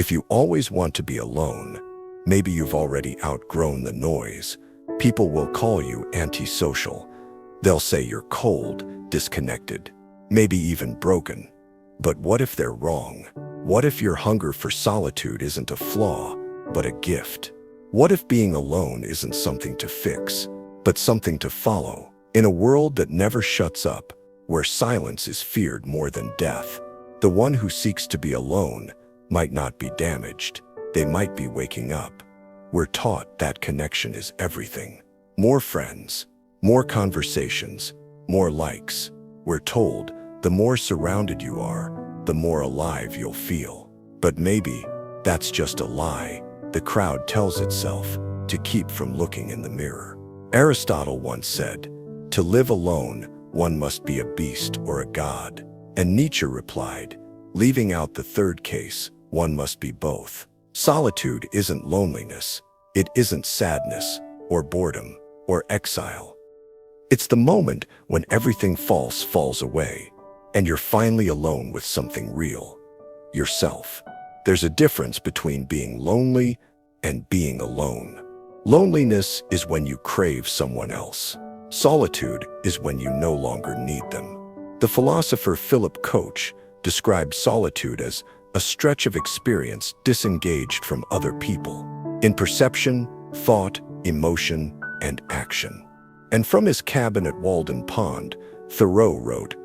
If you always want to be alone, maybe you've already outgrown the noise. People will call you antisocial. They'll say you're cold, disconnected, maybe even broken. But what if they're wrong? What if your hunger for solitude isn't a flaw, but a gift? What if being alone isn't something to fix, but something to follow? In a world that never shuts up, where silence is feared more than death, the one who seeks to be alone might not be damaged. They might be waking up. We're taught that connection is everything. More friends, more conversations, more likes. We're told the more surrounded you are, the more alive you'll feel. But maybe that's just a lie the crowd tells itself to keep from looking in the mirror. Aristotle once said, "To live alone, one must be a beast or a god." And Nietzsche replied, leaving out the third case, one must be both. Solitude isn't loneliness. It isn't sadness or boredom or exile. It's the moment when everything false falls away and you're finally alone with something real, yourself. There's a difference between being lonely and being alone. Loneliness is when you crave someone else. Solitude is when you no longer need them. The philosopher Philip Koch described solitude as a stretch of experience disengaged from other people, in perception, thought, emotion, and action. And from his cabin at Walden Pond, Thoreau wrote,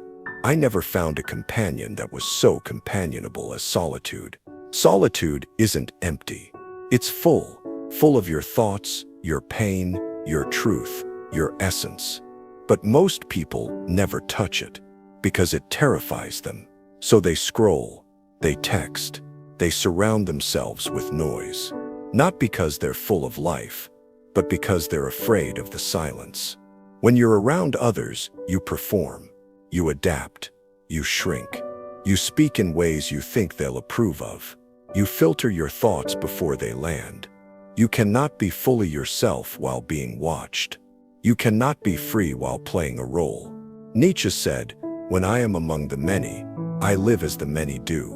"I never found a companion that was so companionable as solitude." Solitude isn't empty. It's full of your thoughts, your pain, your truth, your essence. But most people never touch it because it terrifies them. So they scroll, they text, they surround themselves with noise. Not because they're full of life, but because they're afraid of the silence. When you're around others, you perform, you adapt, you shrink. You speak in ways you think they'll approve of. You filter your thoughts before they land. You cannot be fully yourself while being watched. You cannot be free while playing a role. Nietzsche said, "When I am among the many, I live as the many do."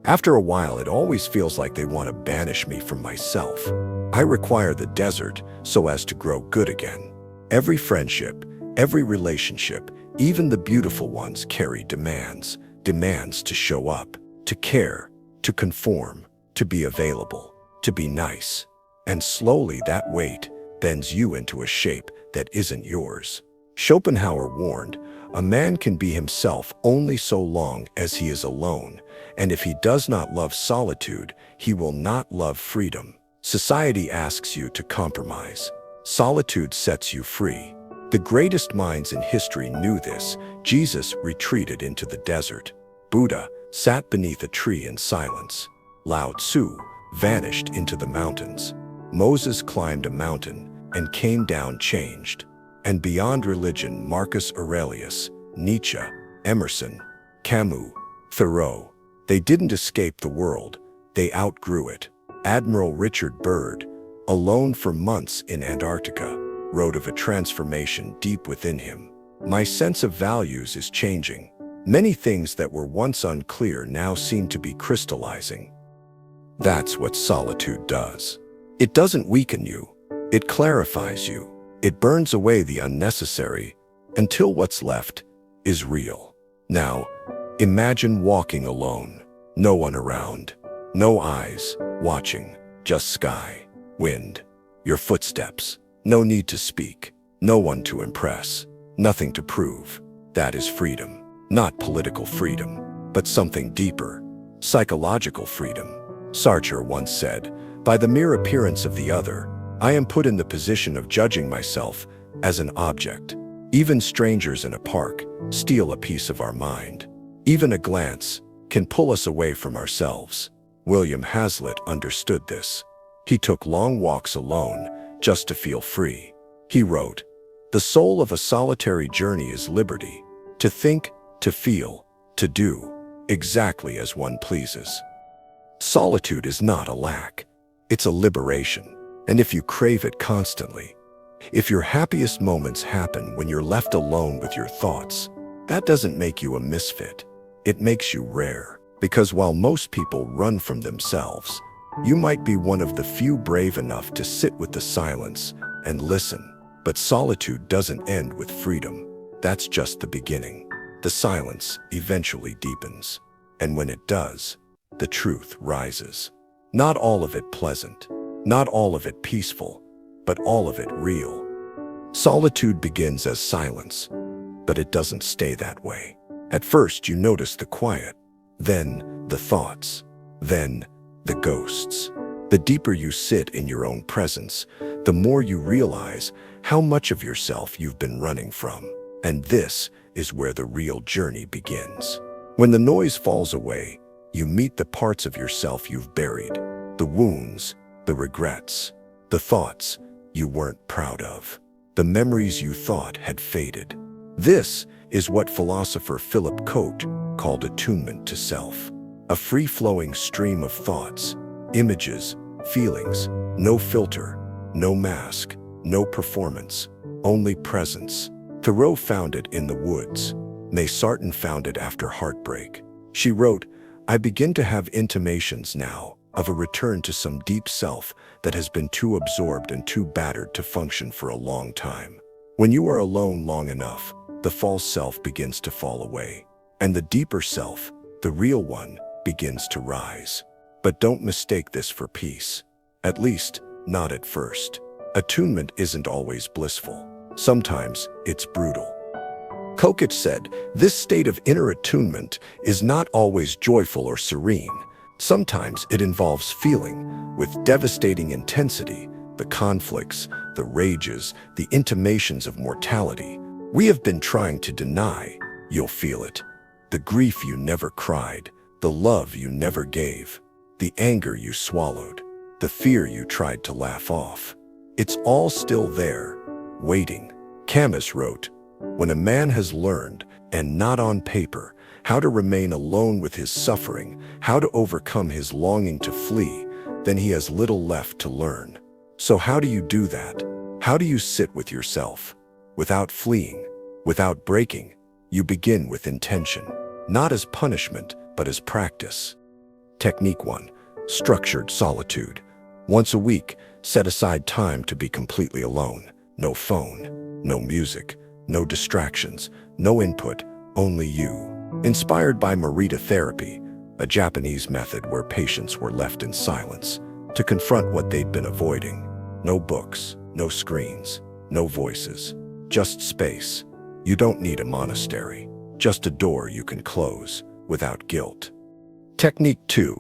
After a while, it always feels like they want to banish me from myself. I require the desert so as to grow good again. Every friendship, every relationship, even the beautiful ones carry demands to show up, to care, to conform, to be available, to be nice. And slowly that weight bends you into a shape that isn't yours. Schopenhauer warned, a man can be himself only so long as he is alone, and if he does not love solitude, he will not love freedom. Society asks you to compromise. Solitude sets you free. The greatest minds in history knew this. Jesus retreated into the desert. Buddha sat beneath a tree in silence. Lao Tzu vanished into the mountains. Moses climbed a mountain and came down changed. And beyond religion, Marcus Aurelius, Nietzsche, Emerson, Camus, Thoreau, they didn't escape the world, they outgrew it. Admiral Richard Byrd, alone for months in Antarctica, wrote of a transformation deep within him. "My sense of values is changing. Many things that were once unclear now seem to be crystallizing." That's what solitude does. It doesn't weaken you. It clarifies you. It burns away the unnecessary until what's left is real. Now, imagine walking alone. No one around. No eyes watching. Just sky, wind, your footsteps. No need to speak. No one to impress. Nothing to prove. That is freedom. Not political freedom, but something deeper. Psychological freedom. Sartre once said, "By the mere appearance of the other, I am put in the position of judging myself as an object." Even strangers in a park steal a piece of our mind. Even a glance can pull us away from ourselves. William Hazlitt understood this. He took long walks alone just to feel free. He wrote, "The soul of a solitary journey is liberty, to think, to feel, to do, exactly as one pleases." Solitude is not a lack. It's a liberation. And if you crave it constantly, if your happiest moments happen when you're left alone with your thoughts, that doesn't make you a misfit. It makes you rare. Because while most people run from themselves, you might be one of the few brave enough to sit with the silence and listen. But solitude doesn't end with freedom. That's just the beginning. The silence eventually deepens. And when it does, the truth rises. Not all of it pleasant, not all of it peaceful, but all of it real. Solitude begins as silence, but it doesn't stay that way. At first, you notice the quiet, then the thoughts, then the ghosts. The deeper you sit in your own presence, the more you realize how much of yourself you've been running from. And this is where the real journey begins. When the noise falls away, you meet the parts of yourself you've buried, the wounds, the regrets, the thoughts you weren't proud of, the memories you thought had faded. This is what philosopher Philip Cote called attunement to self. A free-flowing stream of thoughts, images, feelings, no filter, no mask, no performance, only presence. Thoreau found it in the woods. May Sarton found it after heartbreak. She wrote, "I begin to have intimations now of a return to some deep self that has been too absorbed and too battered to function for a long time." When you are alone long enough, the false self begins to fall away, and the deeper self, the real one, begins to rise. But don't mistake this for peace. At least, not at first. Attunement isn't always blissful. Sometimes it's brutal. Kokich said, "This state of inner attunement is not always joyful or serene. Sometimes it involves feeling, with devastating intensity, the conflicts, the rages, the intimations of mortality we have been trying to deny. You'll feel it. The grief you never cried, the love you never gave, the anger you swallowed, the fear you tried to laugh off. It's all still there, waiting." Camus wrote, "When a man has learned, and not on paper, how to remain alone with his suffering, how to overcome his longing to flee, then he has little left to learn." So how do you do that? How do you sit with yourself? Without fleeing, without breaking, you begin with intention, not as punishment, but as practice. Technique 1. Structured solitude. Once a week, set aside time to be completely alone. No phone, no music, no distractions, no input, only you. Inspired by Morita therapy, a Japanese method where patients were left in silence to confront what they'd been avoiding. No books, no screens, no voices, just space. You don't need a monastery, just a door you can close without guilt. Technique 2.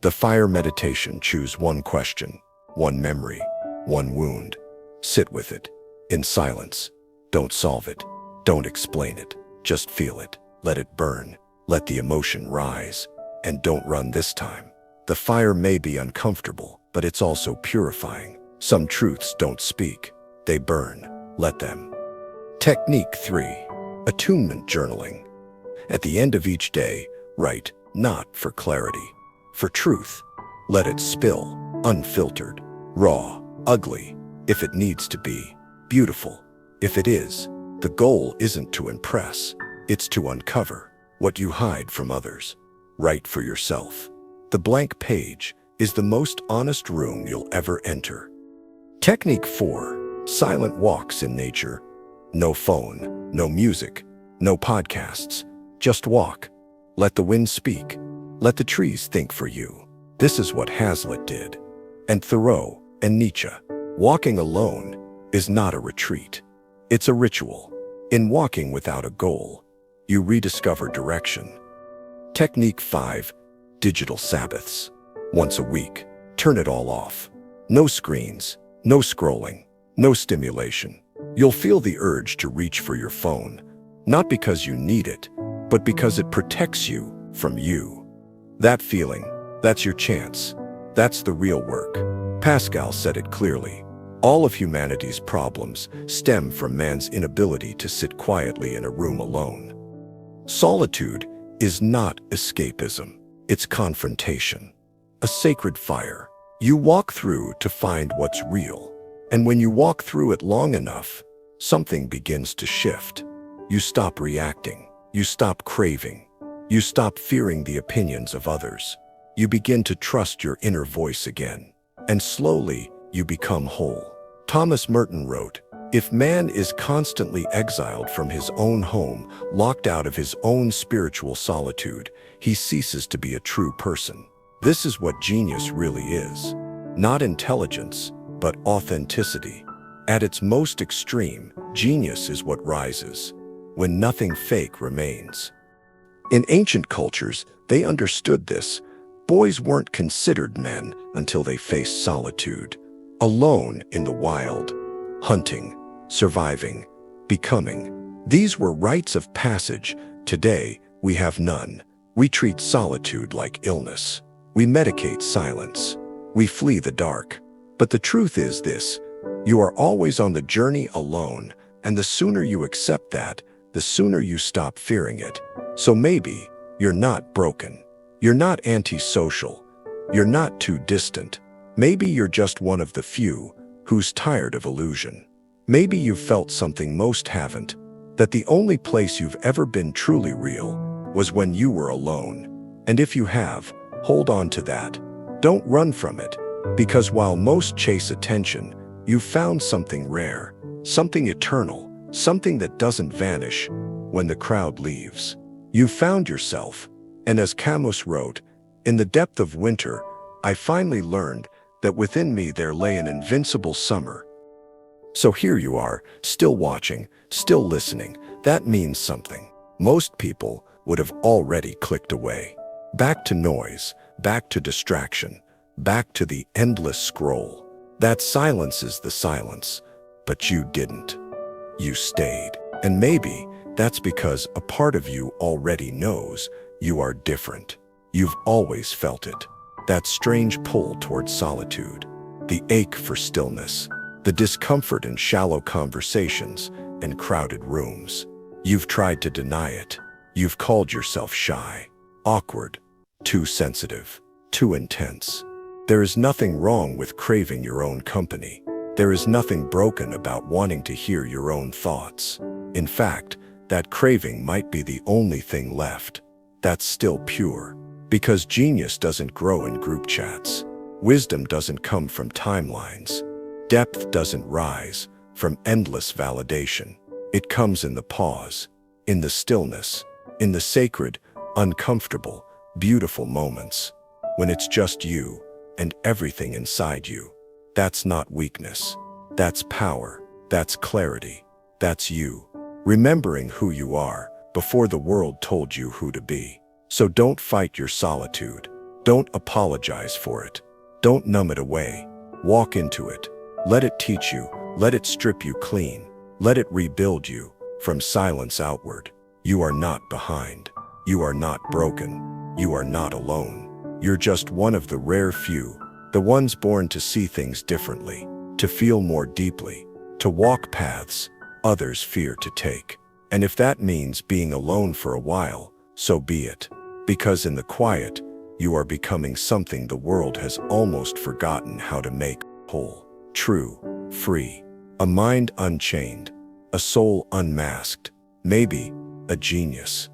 The fire meditation. Choose one question, one memory, one wound. Sit with it, in silence. Don't solve it. Don't explain it. Just feel it. Let it burn. Let the emotion rise. And don't run this time. The fire may be uncomfortable, but it's also purifying. Some truths don't speak. They burn. Let them. Technique 3. Attunement journaling. At the end of each day, write, not for clarity, for truth. Let it spill, unfiltered, raw, ugly, if it needs to be, beautiful, if it is. The goal isn't to impress, it's to uncover what you hide from others. Write for yourself. The blank page is the most honest room you'll ever enter. Technique 4. Silent walks in nature. No phone, no music, no podcasts. Just walk. Let the wind speak. Let the trees think for you. This is what Hazlitt did. And Thoreau and Nietzsche. Walking alone is not a retreat. It's a ritual. In walking without a goal, you rediscover direction. Technique 5. Digital Sabbaths. Once a week, turn it all off. No screens, no scrolling, no stimulation. You'll feel the urge to reach for your phone, not because you need it, but because it protects you from you. That feeling, that's your chance. That's the real work. Pascal said it clearly. All of humanity's problems stem from man's inability to sit quietly in a room alone. Solitude is not escapism, it's confrontation. A sacred fire you walk through to find what's real. And when you walk through it long enough, something begins to shift. You stop reacting. You stop craving. You stop fearing the opinions of others. You begin to trust your inner voice again. And slowly, you become whole. Thomas Merton wrote, "If man is constantly exiled from his own home, locked out of his own spiritual solitude, he ceases to be a true person." This is what genius really is. Not intelligence, but authenticity. At its most extreme, genius is what rises, when nothing fake remains. In ancient cultures, they understood this. Boys weren't considered men until they faced solitude. Alone in the wild, hunting, surviving, becoming. These were rites of passage. Today, we have none. We treat solitude like illness. We medicate silence. We flee the dark. But the truth is this: you are always on the journey alone, and the sooner you accept that, the sooner you stop fearing it. So maybe you're not broken. You're not antisocial. You're not too distant. Maybe you're just one of the few who's tired of illusion. Maybe you've felt something most haven't, that the only place you've ever been truly real was when you were alone. And if you have, hold on to that. Don't run from it, because while most chase attention, you've found something rare, something eternal, something that doesn't vanish when the crowd leaves. You've found yourself, and as Camus wrote, "In the depth of winter, I finally learned that within me there lay an invincible summer." So here you are, still watching, still listening. That means something. Most people would have already clicked away. Back to noise, back to distraction, back to the endless scroll. That silences the silence, but you didn't. You stayed. And maybe that's because a part of you already knows you are different. You've always felt it. That strange pull towards solitude, the ache for stillness, the discomfort in shallow conversations and crowded rooms. You've tried to deny it. You've called yourself shy, awkward, too sensitive, too intense. There is nothing wrong with craving your own company. There is nothing broken about wanting to hear your own thoughts. In fact, that craving might be the only thing left that's still pure. Because genius doesn't grow in group chats. Wisdom doesn't come from timelines. Depth doesn't rise from endless validation. It comes in the pause, in the stillness, in the sacred, uncomfortable, beautiful moments, when it's just you and everything inside you. That's not weakness. That's power. That's clarity. That's you, remembering who you are before the world told you who to be. So don't fight your solitude. Don't apologize for it. Don't numb it away. Walk into it. Let it teach you. Let it strip you clean. Let it rebuild you from silence outward. You are not behind. You are not broken. You are not alone. You're just one of the rare few, the ones born to see things differently, to feel more deeply, to walk paths others fear to take. And if that means being alone for a while, so be it. Because in the quiet, you are becoming something the world has almost forgotten how to make whole, true, free. A mind unchained, a soul unmasked, maybe a genius.